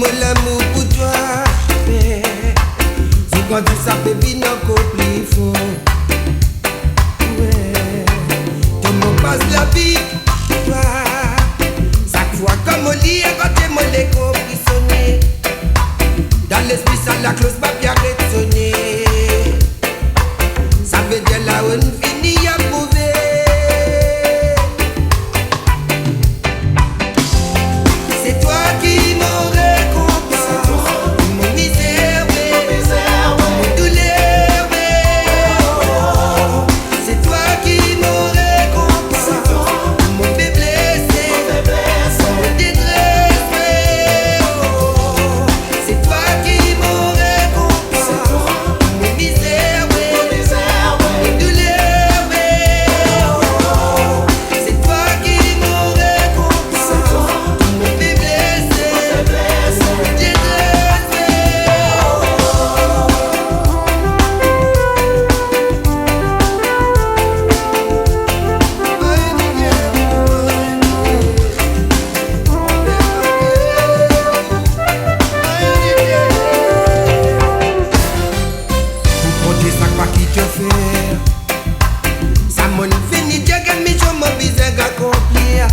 Dis-moi l'amour pour toi, c'est quand tu savais bien encore plus fort. Ouais, tout le monde passe la vie, toi. Chaque fois comme on lit, quand tu me l'es compris sonner. Dans l'esprit, ça la close, papier arrête de sonner. Ça veut dire là où on finit à prouver. C'est toi qui m'en récompense, mon misère, mon douleur. C'est toi qui m'en récompense, mon faiblesse, mon détresse. C'est toi qui m'en récompense, mon misère, mon douleur. C'est toi qui m'en récompense, mon faiblesse, mon détresse. Pour compter ça quoi qui te fait, ça m'en finit de gagner sur mon visage accomplir.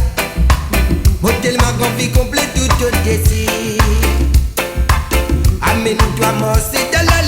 Mon tellement vie complète tout te désir. Amène-toi moi c'est dans la